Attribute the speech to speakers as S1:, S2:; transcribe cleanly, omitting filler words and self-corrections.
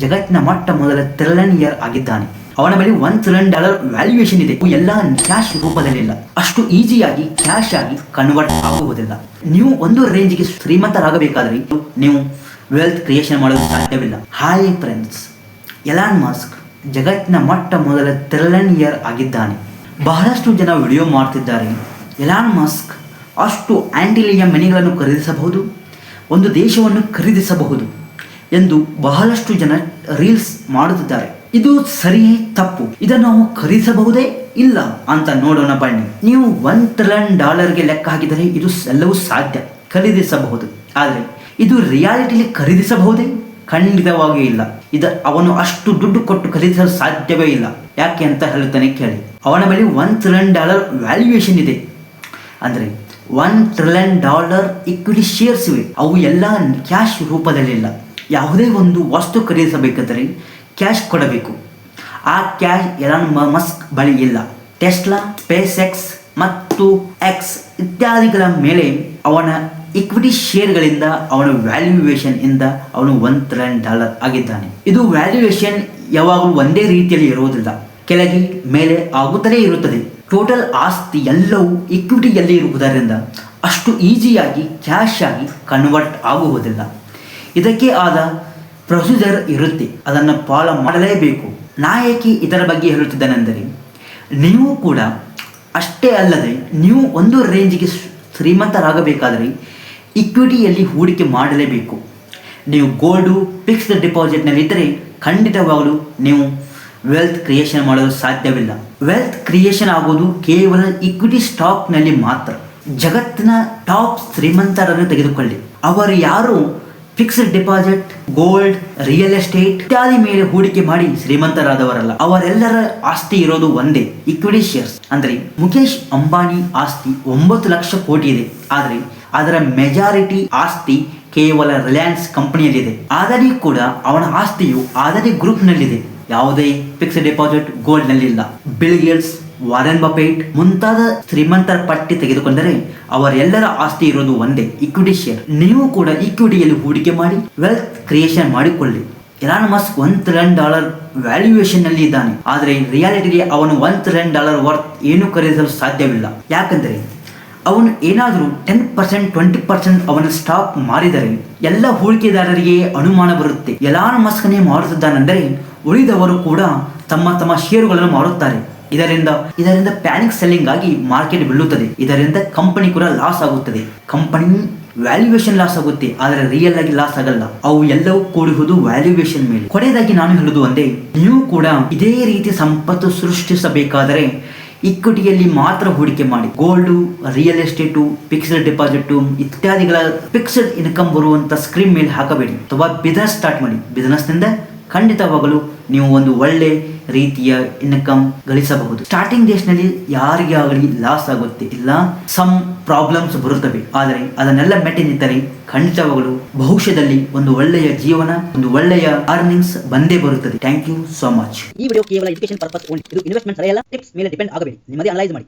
S1: ಜಗತ್ತಿನ ಮೊಟ್ಟ ಮೊದಲ ಟ್ರಿಲಿಯನಿಯರ್ ಆಗಿದ್ದಾನೆ. ಅವನ ಬಳಿ $1 ಟ್ರಿಲಿಯನ್ ವ್ಯಾಲ್ಯೂಯೇಷನ್ ಇದೆ. ಎಲ್ಲ ಕ್ಯಾಶ್ ರೂಪದಲ್ಲಿಲ್ಲ, ಅಷ್ಟು ಈಸಿಯಾಗಿ ಕ್ಯಾಶ್ ಆಗಿ ಕನ್ವರ್ಟ್ ಆಗುವುದಿಲ್ಲ. ನೀವು ಒಂದು ರೇಂಜ್ಗೆ ಶ್ರೀಮಂತರಾಗಬೇಕಾದ್ರೆ ನೀವು ವೆಲ್ತ್ ಕ್ರಿಯೇಷನ್ ಮಾಡಲು ಸಾಧ್ಯವಿಲ್ಲ. ಹಾಯ್ ಫ್ರೆಂಡ್ಸ್, ಎಲಾನ್ ಮಸ್ಕ್ ಜಗತ್ತಿನ ಮೊಟ್ಟ ಮೊದಲ ಟ್ರಿಲಿಯನಿಯರ್ ಆಗಿದ್ದಾನೆ. ಬಹಳಷ್ಟು ಜನ ವಿಡಿಯೋ ಮಾಡ್ತಿದ್ದಾರೆ, ಎಲಾನ್ ಮಸ್ಕ್ ಅಷ್ಟು ಆಂಟಿಲಿಯಂ ಮನೆಗಳನ್ನು ಖರೀದಿಸಬಹುದು, ಒಂದು ದೇಶವನ್ನು ಖರೀದಿಸಬಹುದು ಎಂದು ಬಹಳಷ್ಟು ಜನ ರೀಲ್ಸ್ ಮಾಡುತ್ತಿದ್ದಾರೆ. ಇದು ಸರಿಯೇ ತಪ್ಪು? ಇದನ್ನು ನಾವು ಖರೀದಿಸಬಹುದೇ ಇಲ್ಲ ಅಂತ ನೋಡೋಣ ಬನ್ನಿ. ನೀವು $1 ಟ್ರಿಲಿಯನ್ ಲೆಕ್ಕ ಹಾಕಿದರೆ ಇದು ಎಲ್ಲವೂ ಸಾಧ್ಯ, ಖರೀದಿಸಬಹುದು. ಆದರೆ ಇದು ರಿಯಾಲಿಟಿಲಿ ಖರೀದಿಸಬಹುದೇ? ಖಂಡಿತವಾಗಿಯೂ ಇಲ್ಲ. ಅವನು ಅಷ್ಟು ದುಡ್ಡು ಕೊಟ್ಟು ಖರೀದಿಸಲು ಸಾಧ್ಯವೇ ಇಲ್ಲ. ಯಾಕೆ ಅಂತ ಹೇಳುತ್ತಾನೆ ಕೇಳಿ. ಅವನ ಬಳಿ $1 ಟ್ರಿಲಿಯನ್ ವ್ಯಾಲ್ಯೂಯೇಷನ್ ಇದೆ. ಅಂದರೆ $1 ಟ್ರಿಲಿಯನ್ ಇಕ್ವಿಟಿ ಶೇರ್ಸ್ ಇವೆ. ಅವು ಎಲ್ಲ ಕ್ಯಾಶ್ ರೂಪದಲ್ಲಿಲ್ಲ. ಯಾವುದೇ ಒಂದು ವಸ್ತು ಖರೀದಿಸಬೇಕಾದರೆ ಕ್ಯಾಶ್ ಕೊಡಬೇಕು. ಆ ಕ್ಯಾಶ್ ಎಲಾನ್ ಮಸ್ಕ್ ಬಳಿ ಇಲ್ಲ. ಟೆಸ್ಲಾ, ಸ್ಪೇಸ್ ಎಕ್ಸ್ ಮತ್ತು ಎಕ್ಸ್ ಇತ್ಯಾದಿಗಳ ಮೇಲೆ ಅವನ ಇಕ್ವಿಟಿ ಶೇರ್ಗಳಿಂದ ಅವನ ವ್ಯಾಲ್ಯೂಯೇಷನ್ ಇಂದ ಅವನು $1 ಟ್ರಿಲಿಯನ್ ಆಗಿದ್ದಾನೆ. ಇದು ವ್ಯಾಲ್ಯೂಯೇಷನ್ ಯಾವಾಗಲೂ ಒಂದೇ ರೀತಿಯಲ್ಲಿ ಇರುವುದಿಲ್ಲ, ಕೆಳಗೆ ಮೇಲೆ ಆಗುತ್ತಲೇ ಇರುತ್ತದೆ. ಟೋಟಲ್ ಆಸ್ತಿ ಎಲ್ಲವೂ ಇಕ್ವಿಟಿಯಲ್ಲಿ ಇರುವುದರಿಂದ ಅಷ್ಟು ಈಸಿಯಾಗಿ ಕ್ಯಾಶ್ ಆಗಿ ಕನ್ವರ್ಟ್ ಆಗುವುದಿಲ್ಲ. ಇದಕ್ಕೆ ಆದ ಪ್ರೊಸೀಜರ್ ಇರುತ್ತೆ, ಅದನ್ನು ಫಾಲೋ ಮಾಡಲೇಬೇಕು. ನಾಯಕಿ ಇದರ ಬಗ್ಗೆ ಹೇಳುತ್ತಿದ್ದಾನೆಂದರೆ, ನೀವು ಕೂಡ ಅಷ್ಟೇ ಅಲ್ಲದೆ ನೀವು ಒಂದು ರೇಂಜಿಗೆ ಶ್ರೀಮಂತರಾಗಬೇಕಾದರೆ ಇಕ್ವಿಟಿಯಲ್ಲಿ ಹೂಡಿಕೆ ಮಾಡಲೇಬೇಕು. ನೀವು ಗೋಲ್ಡು, ಫಿಕ್ಸ್ಡ್ ಡಿಪಾಸಿಟ್ನಲ್ಲಿದ್ದರೆ ಖಂಡಿತವಾಗಲೂ ನೀವು ವೆಲ್ತ್ ಕ್ರಿಯೇಷನ್ ಮಾಡಲು ಸಾಧ್ಯವಿಲ್ಲ. ವೆಲ್ತ್ ಕ್ರಿಯೇಷನ್ ಆಗೋದು ಕೇವಲ ಇಕ್ವಿಟಿ ಸ್ಟಾಕ್ನಲ್ಲಿ ಮಾತ್ರ. ಜಗತ್ತಿನ ಟಾಪ್ ಶ್ರೀಮಂತರನ್ನು ತೆಗೆದುಕೊಳ್ಳಿ, ಅವರು ಯಾರು fixed deposit, gold, real estate ಇತ್ಯಾದಿ ಮೇಲೆ ಹೂಡಿಕೆ ಮಾಡಿ ಶ್ರೀಮಂತರಾದವರಲ್ಲ. ಅವರೆಲ್ಲರ ಆಸ್ತಿ ಇರೋದು ಒಂದೇ, ಇಕ್ವಿಟಿ ಶೇರ್ಸ್. ಅಂದರೆ ಮುಖೇಶ್ ಅಂಬಾನಿ ಆಸ್ತಿ 9 ಲಕ್ಷ ಕೋಟಿ ಇದೆ. ಆದರೆ ಅದರ ಮೆಜಾರಿಟಿ ಆಸ್ತಿ ಕೇವಲ ರಿಲಯನ್ಸ್ ಕಂಪನಿಯಲ್ಲಿದೆ. ಅದಾನಿ ಕೂಡ ಅವನ ಆಸ್ತಿಯು ಅದಾನಿ ಗ್ರೂಪ್ನಲ್ಲಿದೆ. ಯಾವುದೇ ಫಿಕ್ಸ್ಡ್ ಡಿಪಾಸಿಟ್ ಗೋಲ್ಡ್ನಲ್ಲಿಲ್ಲ. ಬಿಲ್ ಗೇಟ್ಸ್, ವಾರೆನ್ ಬಫೆಟ್ ಮುಂತಾದ ಶ್ರೀಮಂತರ ಪಟ್ಟಿ ತೆಗೆದುಕೊಂಡರೆ ಅವರೆಲ್ಲರ ಆಸ್ತಿ ಇರೋದು ಒಂದೇ, ಇಕ್ವಿಟಿ ಶೇರ್. ನೀವು ಕೂಡ ಇಕ್ವಿಟಿಯಲ್ಲಿ ಹೂಡಿಕೆ ಮಾಡಿ ವೆಲ್ತ್ ಕ್ರಿಯೇಷನ್ ಮಾಡಿಕೊಳ್ಳಿ. ಎಲಾನ್ ಮಸ್ಕ್ $1 ಟ್ರಿಲಿಯನ್ ವ್ಯಾಲ್ಯೂಯೇಷನ್ ನಲ್ಲಿ ಇದ್ದಾನೆ. ಆದರೆ ರಿಯಾಲಿಟಿಗೆ ಅವನು $1 ಟ್ರಿಲಿಯನ್ ವರ್ತ್ ಏನು ಖರೀದಿಸಲು ಸಾಧ್ಯವಿಲ್ಲ. ಯಾಕಂದರೆ ಅವನು ಏನಾದರೂ 10%, 20% ಅವನ ಸ್ಟಾಕ್ ಮಾರಿದರೆ ಎಲ್ಲ ಹೂಡಿಕೆದಾರರಿಗೆ ಅನುಮಾನ ಬರುತ್ತೆ, ಎಲಾನ್ ಮಸ್ಕ್ನೇ ಮಾರುತ್ತಿದ್ದಾನೆಂದರೆ ಉಳಿದವರು ಕೂಡ ತಮ್ಮ ಷೇರುಗಳನ್ನು ಮಾರುತ್ತಾರೆ. ಇದರಿಂದ ಪ್ಯಾನಿಕ್ ಸೆಲ್ಲಿಂಗ್ ಆಗಿ ಮಾರ್ಕೆಟ್ ಬೀಳುತ್ತದೆ. ಇದರಿಂದ ಕಂಪನಿ ಕೂಡ ಲಾಸ್ ಆಗುತ್ತದೆ. ಕಂಪನಿ ವ್ಯಾಲ್ಯೂಯೇಷನ್ ಲಾಸ್ ಆಗುತ್ತೆ, ಆದರೆ ರಿಯಲ್ ಆಗಿ ಲಾಸ್ ಆಗಲ್ಲ. ಅವು ಎಲ್ಲವೂ ಕೂಡುವುದು ವ್ಯಾಲ್ಯೂಯೇಷನ್ ಮೇಲೆ. ಕೊನೆಯದಾಗಿ ನಾನು ಹೇಳುವುದು ಒಂದೇ, ನೀವು ಕೂಡ ಇದೇ ರೀತಿ ಸಂಪತ್ತು ಸೃಷ್ಟಿಸಬೇಕಾದರೆ ಇಕ್ವಿಟಿಯಲ್ಲಿ ಮಾತ್ರ ಹೂಡಿಕೆ ಮಾಡಿ. Gold, real estate, fixed deposit ಇತ್ಯಾದಿಗಳ ಫಿಕ್ಸ್ಡ್ ಇನ್ಕಮ್ ಬರುವಂತ ಸ್ಕ್ರೀಮ್ ಮೇಲೆ ಹಾಕಬೇಡಿ. ಅಥವಾ ಬಿಸ್ನೆಸ್ ಸ್ಟಾರ್ಟ್ ಮಾಡಿ. ಬಿಸ್ನೆಸ್ನಿಂದ ಖಂಡಿತವಾಗಲು ನೀವು ಒಂದು ಒಳ್ಳೆ ರೀತಿಯ ಇನ್ಕಮ್ ಗಳಿಸಬಹುದು. ಸ್ಟಾರ್ಟಿಂಗ್ ಡೇಸ್ನಲ್ಲಿ ಯಾರಿಗೆ ಆಗಲಿ ಲಾಸ್ ಆಗುತ್ತೆ, ಇಲ್ಲ ಸಮ್ ಪ್ರಾಬ್ಲಮ್ಸ್ ಬರುತ್ತವೆ. ಆದರೆ ಅದನ್ನೆಲ್ಲ ಮೆಟ್ಟಿ ನಿಂತರೆ ಖಂಡಿತವಾಗಲು ಭವಿಷ್ಯದಲ್ಲಿ ಒಂದು ಒಳ್ಳೆಯ ಜೀವನ, ಒಂದು ಒಳ್ಳೆಯ ಅರ್ನಿಂಗ್ಸ್ ಬಂದೇ ಬರುತ್ತದೆ. Thank you so much.
S2: ಈ ವಿಡಿಯೋ ಕೇವಲ ಎಜುಕೇಶನ್ ಪರ್ಪಸ್ ಓನ್ಲಿ. ಇದು ಇನ್ವೆಸ್ಟ್ಮೆಂಟ್ ಸರಿಯಲ್ಲ, ಟಿಪ್ಸ್ ಮೇಲೆ ಡಿಪೆಂಡ್ ಆಗಬೇಡಿ. ನಿಮ್ಮದೇ ಅನಲೈಸ್ ಮಾಡಿ.